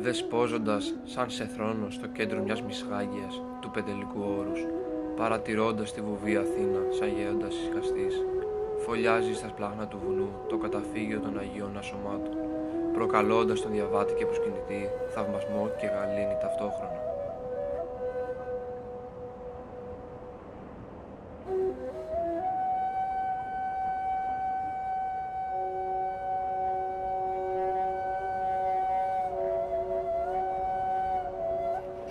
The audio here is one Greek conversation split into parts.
δεσπόζοντας σαν σε θρόνο στο κέντρο μιας μισγάγιας του πεντελικού όρους, παρατηρώντας τη βουβή Αθήνα σαν γέοντας ησυχαστής, φωλιάζει στα σπλάχνα του βουνού το καταφύγιο των Αγίων Ασωμάτων, προκαλώντας τον διαβάτη και προσκυνητή θαυμασμό και γαλήνη ταυτόχρονα.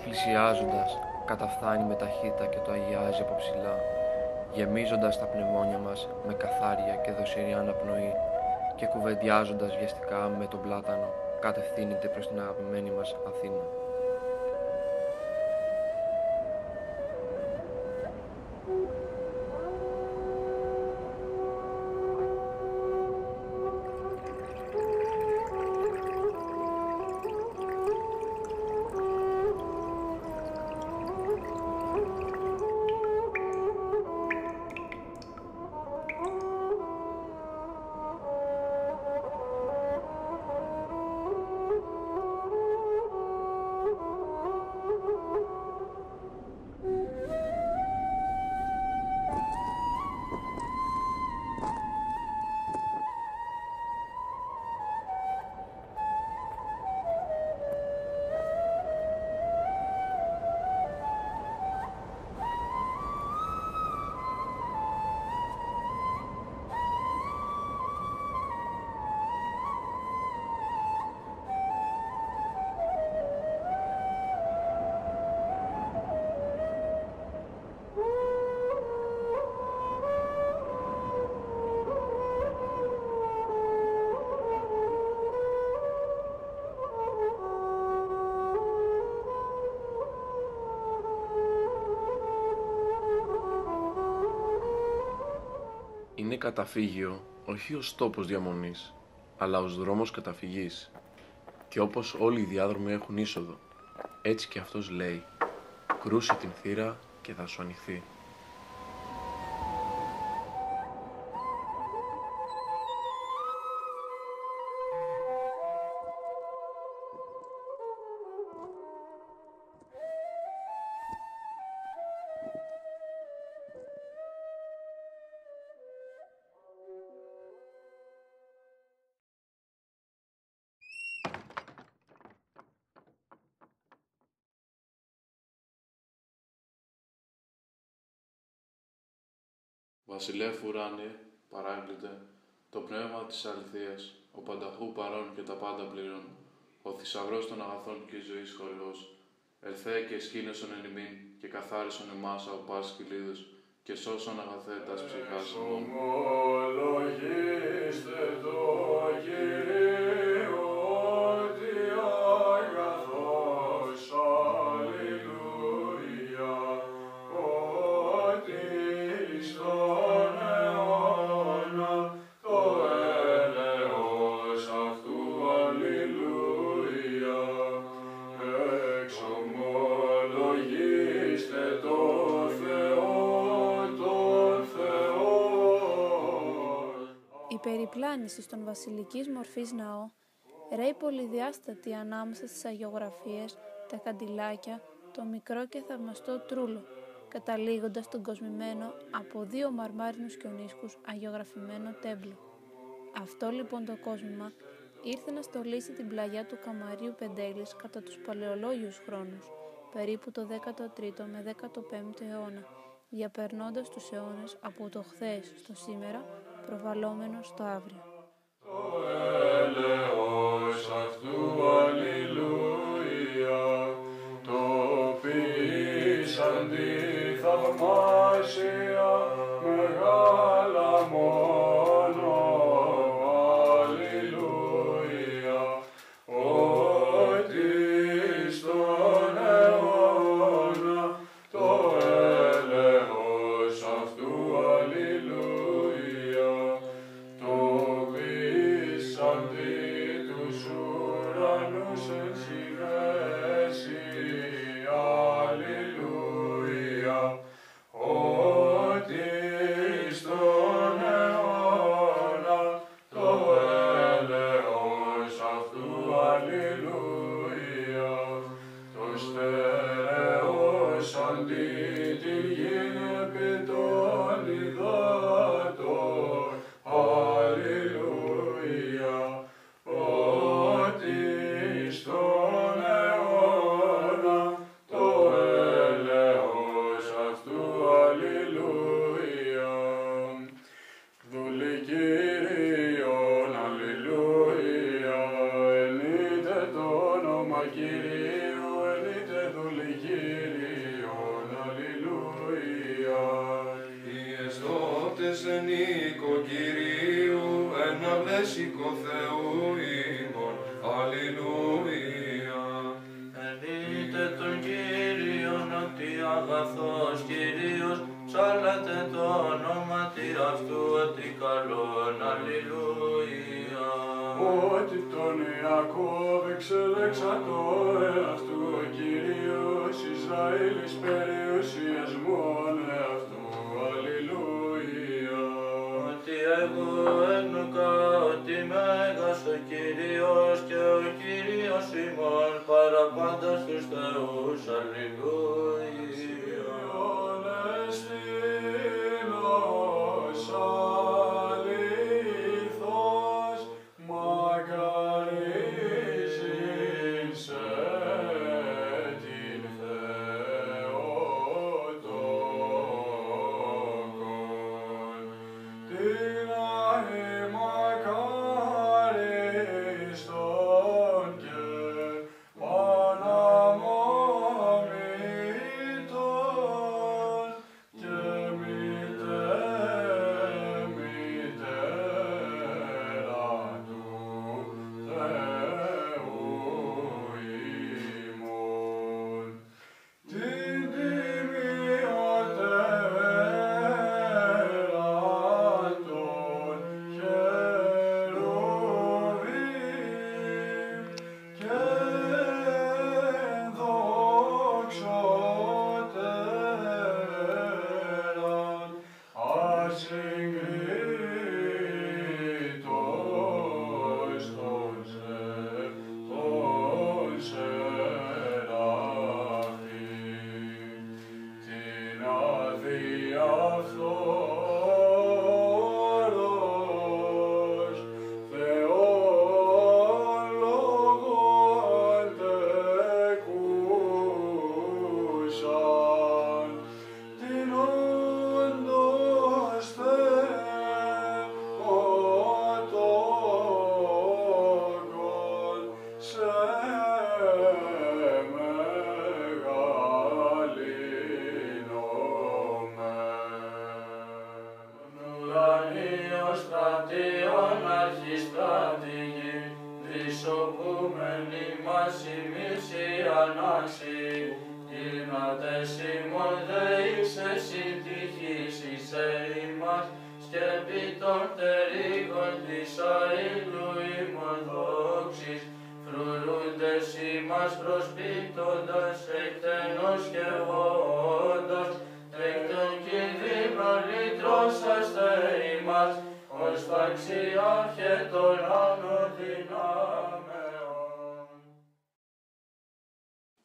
Πλησιάζοντας, καταφθάνει με ταχύτητα και το αγιάζει από ψηλά, γεμίζοντας τα πνευμόνια μας με καθάρια και δοσηρή αναπνοή και κουβεντιάζοντας βιαστικά με τον πλάτανο, κατευθύνεται προς την αγαπημένη μας Αθήνα. Είναι καταφύγιο όχι ως τόπος διαμονής, αλλά ως δρόμος καταφυγής. Και όπως όλοι οι διάδρομοι έχουν είσοδο, έτσι και αυτός λέει, κρούσε την θύρα και θα σου ανοιχθεί. Βασιλεύ ουράνιε, παράκλητε, το πνεύμα της αληθείας, ο πανταχού παρών και τα πάντα πληρών, ο θησαυρός των αγαθών και ζωής χορηγός, ελθέ και εσκήνωσον εν ημίν και καθάρισον εμάς από πάσης κυλίδος και σώσον αγαθέ τας ψυχάς ημών. Εξομολογήστε το Κυρίο ότι αγαθός, αλληλούια, ότι στον αιώνα το έλεος αυτού, αλληλούια. Εξομολογήστε το Θεό, τον Θεό. Η περιπλάνηση στον βασιλικής μορφής ναό ρέει πολυδιάστατη ανάμεσα στις αγιογραφίες, τα καντιλάκια, το μικρό και θαυμαστό τρούλο, καταλήγοντας τον κοσμημένο από δύο μαρμάρινους κιονίσκους αγιογραφημένο τέμπλο. Αυτό λοιπόν το κόσμημα ήρθε να στολίσει την πλαγιά του Καμαρίου Πεντέλης κατά τους παλαιολόγιους χρόνους, περίπου το 13ο με 15ο αιώνα, διαπερνώντας τους αιώνες από το χθες στο σήμερα, προβαλλόμενο στο αύριο. Το έλεος αυτού, αλληλούια, το ποιήσαν τη θαυμάσια μεγάλα μόνο, αλληλούια, ότι στον αιώνα το έλεος αυτού, αλληλούια, το ποιήσαν τη τους ουρανούς. εν οίκο Κυρίου, ένα βλέσικο Θεού ημών. Αλληλούια. Ενείτε τον Κύριον ότι αγαθός Κυρίος, ψάλλατε το ονόματι αυτού ότι καλόν. Αλληλούια. Ότι τον Ιακώβ εξελέξατο εαυτού ο Κύριος, Ισραήλ εις περιουσίας μόν εαυτού. Αλληλούια. Ότι εγώ ένουκα ότι μέγας ο Κύριος και ο Κύριος ημών παραπάντα στους θεούς. Αλληλούια.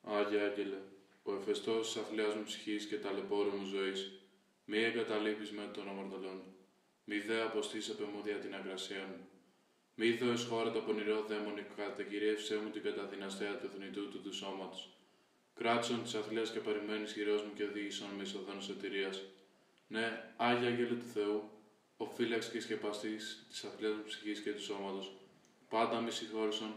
Άγιε Άγγελε, ο εφεστός της αθλιάς μου ψυχής και ταλαιπώρου μου ζωής, μη εγκαταλείπεις με των αμαρτωλών, μη δε αποστείς απ' εμού δια την αγρασία μου. Μη δω εις χώρα το πονηρό δαίμονι, κατακυριεύσέ μου την καταδυναστέα του θνητού του σώματος. Κράτησον της αθλίας και παρημένης χειρός μου και οδήγησον με εις οδόν σωτηρίας. Ναι, Άγιε Άγγελε του Θεού, ο φύλαξ και σκεπαστής της αθλίας μου ψυχής και του σώματος, πάντα μη συγχώρησον,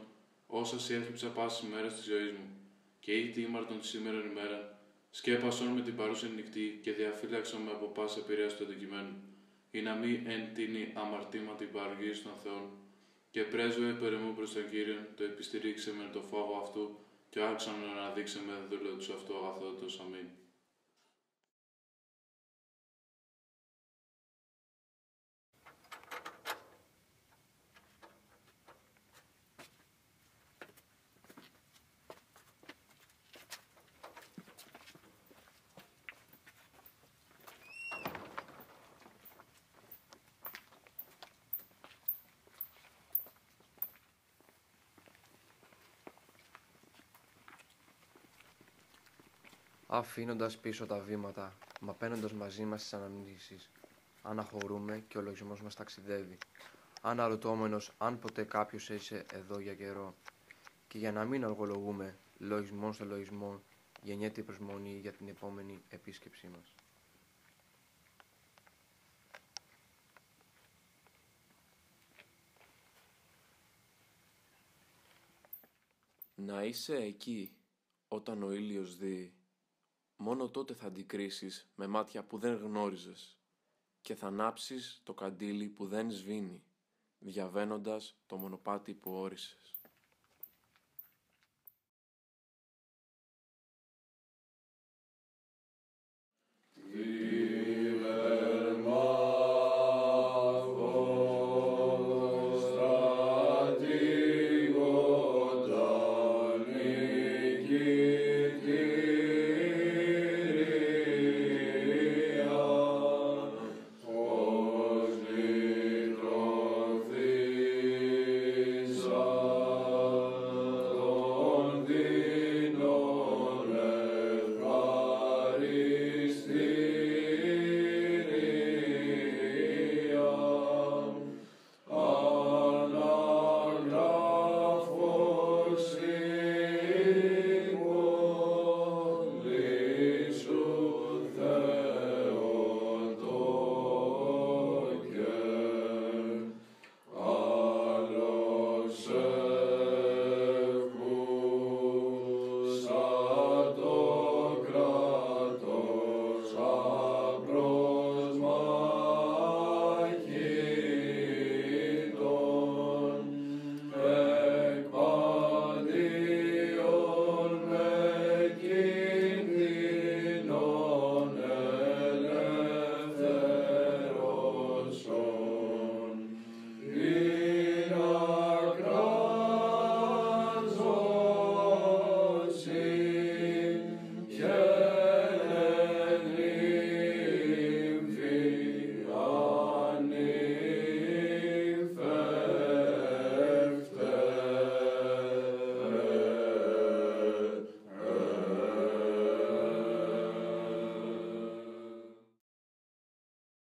όσα σε έθλιψα πάσης ημέρας της ζωής μου, και ήγτη ήμαρτον τη σήμερον ημέρα, σκέπασον με την παρούσεν νυχτή και διαφύλαξον με από πάσα επηρέαση του αντικειμένου, ή να μη εν τίνη αμαρτήματι παροργής των Θεών. Και πρέσβε περαιμού προς τον Κύριον, το επιστηρίξε με το φόβο αυτού, και άξον να αναδείξε με δούλο του αυτού αγαθότος. Αμήν. Αφήνοντας πίσω τα βήματα, μα παίρνοντας μαζί μας τις αναμνήσεις, αναχωρούμε και ο λογισμός μας ταξιδεύει, αναρωτώμενος αν ποτέ κάποιος έζησε εδώ για καιρό. Και για να μην αργολογούμε, λογισμόν στο λογισμό, γεννιέται η προσμονή για την επόμενη επίσκεψή μας. Να είσαι εκεί όταν ο ήλιος δει, μόνο τότε θα αντικρίσεις με μάτια που δεν γνώριζες και θα ανάψεις το καντήλι που δεν σβήνει, διαβαίνοντας το μονοπάτι που όρισες. Τι